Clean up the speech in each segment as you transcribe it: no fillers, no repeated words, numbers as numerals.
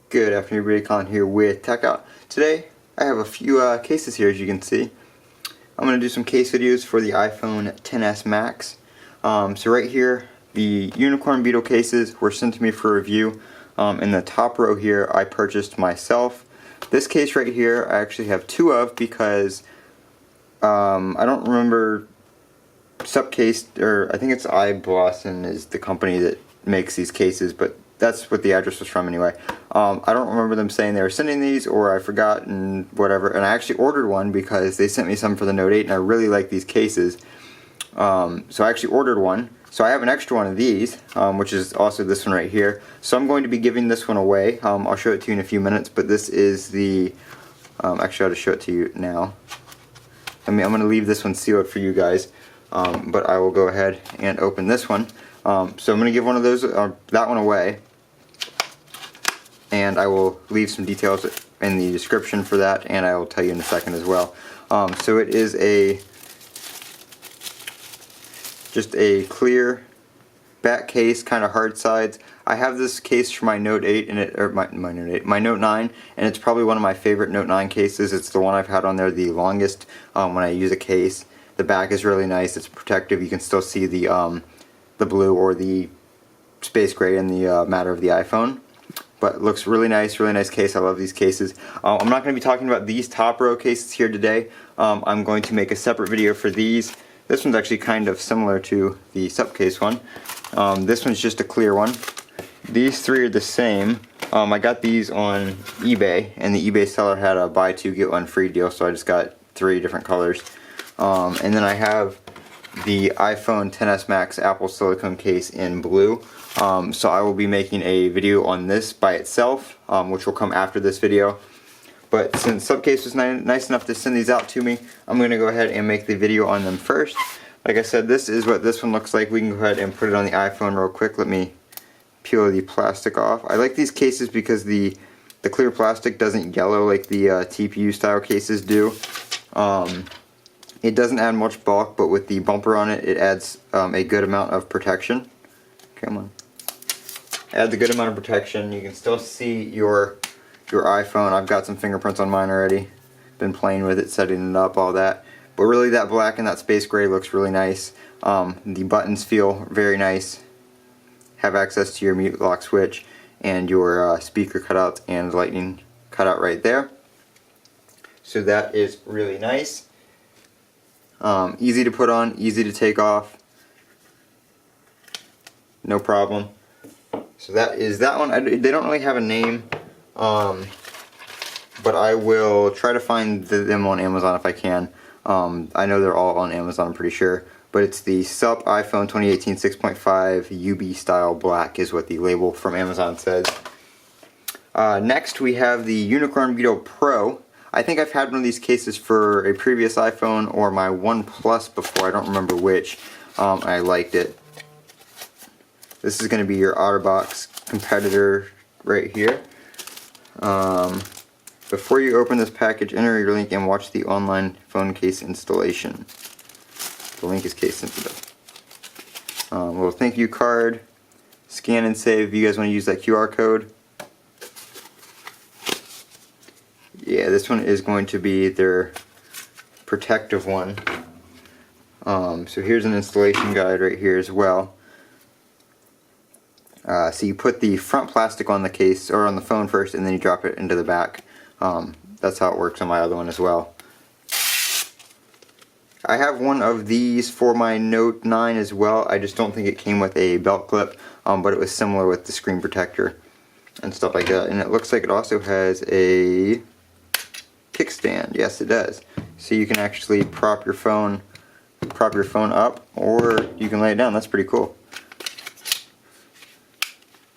Good afternoon, everybody. Colin here with Techout. Today, I have a few cases here, as you can see. I'm going to do some case videos for the iPhone XS Max. So right here, the Unicorn Beetle cases were sent to me for review. In the top row here, I purchased myself. This case right here, I actually have two of because I don't remember Subcase, or I think it's iBlossom is the company that makes these cases, but that's what the address was from anyway. I don't remember them saying they were sending these, or I forgot and whatever, and I actually ordered one because they sent me some for the Note 8 and I really like these cases. So I actually ordered one. So I have an extra one of these, which is also this one right here. So I'm going to be giving this one away. I'll show it to you in a few minutes, but this is the, actually I'll just show it to you now. I'm going to leave this one sealed for you guys, but I will go ahead and open this one. So I'm going to give one of those, that one away. And I will leave some details in the description for that, and I will tell you in a second as well. So it is just a clear back case, kind of hard sides. I have this case for my Note 8 and my Note 9, and it's probably one of my favorite Note 9 cases. It's the one I've had on there the longest when I use a case. The back is really nice. It's protective. You can still see the blue or the space gray in the matter of the iPhone. But it looks really nice case. I love these cases. I'm not going to be talking about these top row cases here today. I'm going to make a separate video for these. This one's actually kind of similar to the Subcase one. This one's just a clear one. These three are the same. I got these on eBay, and the eBay seller had a buy two get one free deal, so I just got three different colors. And then I have the iPhone XS Max Apple silicone case in blue. So I will be making a video on this by itself, which will come after this video. But since Subcase was nice enough to send these out to me, I'm going to go ahead and make the video on them first. Like I said, this is what this one looks like. We can go ahead and put it on the iPhone real quick. Let me peel the plastic off. I like these cases because the clear plastic doesn't yellow like the TPU style cases do. It doesn't add much bulk, but with the bumper on it, it adds a good amount of protection. Come on. Adds a good amount of protection. You can still see your iPhone. I've got some fingerprints on mine already. Been playing with it, setting it up, all that. But really that black and that space gray looks really nice. The buttons feel very nice. Have access to your mute lock switch and your speaker cutouts and lightning cutout right there. So that is really nice. Easy to put on, easy to take off. No problem. So that is that one. They don't really have a name, but I will try to find them on Amazon if I can. I know they're all on Amazon, I'm pretty sure. But it's the SUP iPhone 2018 6.5 UB style black is what the label from Amazon says. Next we have the Unicorn Beetle Pro. I think I've had one of these cases for a previous iPhone or my OnePlus before. I don't remember which. I liked it. This is going to be your OtterBox competitor right here. Before you open this package, enter your link and watch the online phone case installation. The link is case sensitive. Little thank you card. Scan and save if you guys want to use that QR code. Yeah, this one is going to be their protective one. So here's an installation guide right here as well. So you put the front plastic on the case or on the phone first, and then you drop it into the back. That's how it works on my other one as well. I have one of these for my Note 9 as well. I just don't think it came with a belt clip, but it was similar with the screen protector and stuff like that. And it looks like it also has a kickstand. Yes, it does. So you can actually prop your phone up, or you can lay it down. That's pretty cool.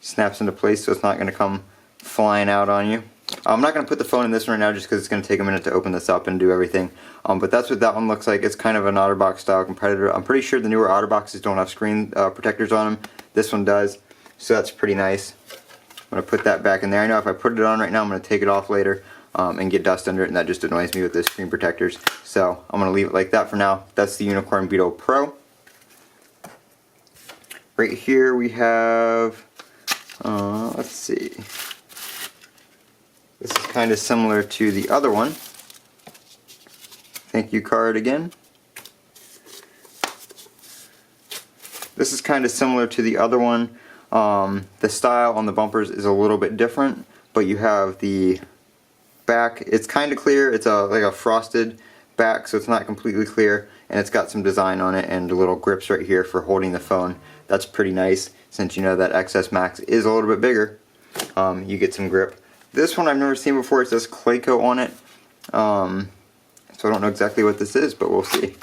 Snaps into place so it's not going to come flying out on you. I'm not going to put the phone in this one right now just because it's going to take a minute to open this up and do everything. But that's what that one looks like. It's kind of an OtterBox style competitor. I'm pretty sure the newer OtterBoxes don't have screen protectors on them. This one does, so that's pretty nice. I'm going to put that back in there. I know if I put it on right now, I'm going to take it off later and get dust under it, and that just annoys me with the screen protectors. So I'm going to leave it like that for now. That's the Unicorn Beetle Pro. Right here we have, let's see. kind of similar to the other one. Thank you card again. This is kind of similar to the other one. The style on the bumpers is a little bit different, but you have the back. It's kind of clear. It's like a frosted back, so it's not completely clear, and it's got some design on it and little grips right here for holding the phone. That's pretty nice, since you know that XS Max is a little bit bigger. You get some grip. This one I've never seen before. It says Clayco on it, so I don't know exactly what this is, but we'll see.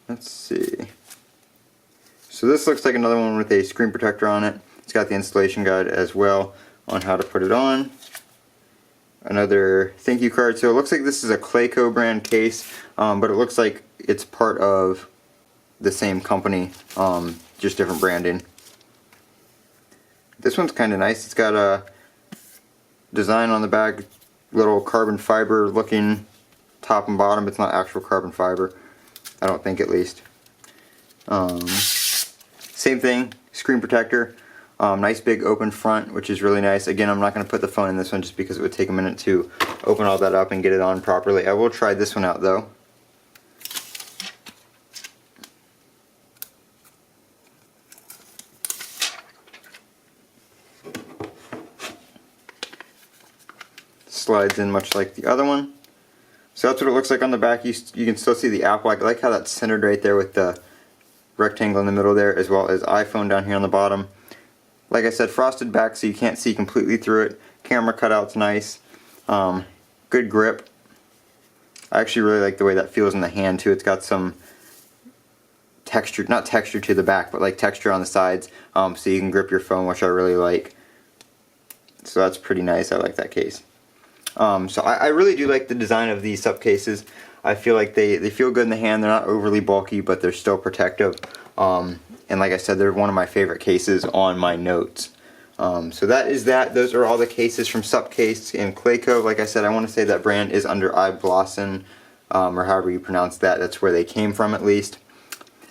Let's see. So this looks like another one with a screen protector on it. It's got the installation guide as well on how to put it on. Another thank you card. So it looks like this is a Clayco brand case, but it looks like it's part of the same company, just different branding. This one's kind of nice. It's got a design on the back, little carbon fiber looking top and bottom. It's not actual carbon fiber, I don't think, at least. Same thing, screen protector. Nice big open front, which is really nice. Again, I'm not going to put the phone in this one just because it would take a minute to open all that up and get it on properly. I will try this one out though. Slides in much like the other one. So that's what it looks like on the back. You can still see the Apple. I like how that's centered right there with the rectangle in the middle there, as well as iPhone down here on the bottom. Like I said, frosted back so you can't see completely through it. Camera cutout's nice. Good grip. I actually really like the way that feels in the hand too. It's got some texture, not texture to the back, but like texture on the sides, so you can grip your phone, which I really like. So that's pretty nice. I like that case. So I really do like the design of these SUP cases. I feel like they feel good in the hand. They're not overly bulky, but they're still protective. And like I said, they're one of my favorite cases on my notes. So that is that. Those are all the cases from SUP Case and Clayco. Like I said, I want to say that brand is under iBlossom, or however you pronounce that. That's where they came from, at least.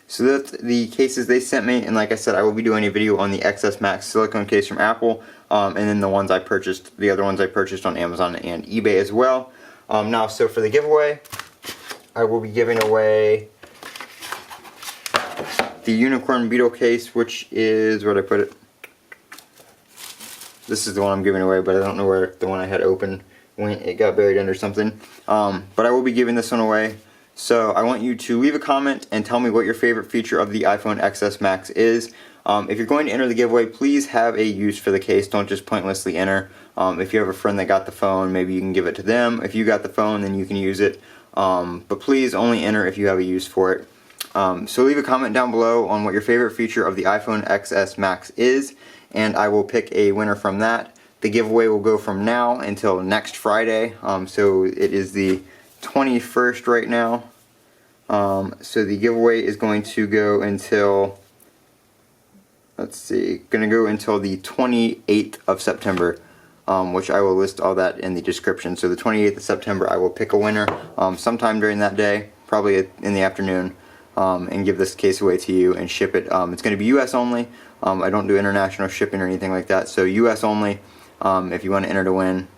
So that's the cases they sent me, and like I said, I will be doing a video on the XS Max silicone case from Apple, and then the ones I purchased, the other ones I purchased on Amazon and eBay as well. Now, so for the giveaway, I will be giving away the Unicorn Beetle case, which is, where'd I put it? This is the one I'm giving away, but I don't know where the one I had open went. It got buried under something. But I will be giving this one away. So I want you to leave a comment and tell me what your favorite feature of the iPhone XS Max is. If you're going to enter the giveaway, please have a use for the case. Don't just pointlessly enter. If you have a friend that got the phone, maybe you can give it to them. If you got the phone, then you can use it. But please only enter if you have a use for it. So leave a comment down below on what your favorite feature of the iPhone XS Max is, and I will pick a winner from that. The giveaway will go from now until next Friday. So it is the 21st right now. So the giveaway is going to go until, let's see, going to go until the 28th of September, which I will list all that in the description. So the 28th of September, I will pick a winner sometime during that day, probably in the afternoon, and give this case away to you and ship it. It's going to be US only. I don't do international shipping or anything like that, so US only. If you want to enter to win,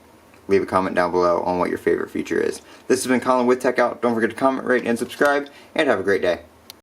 leave a comment down below on what your favorite feature is. This has been Colin with Techout. Don't forget to comment, rate, and subscribe, and have a great day.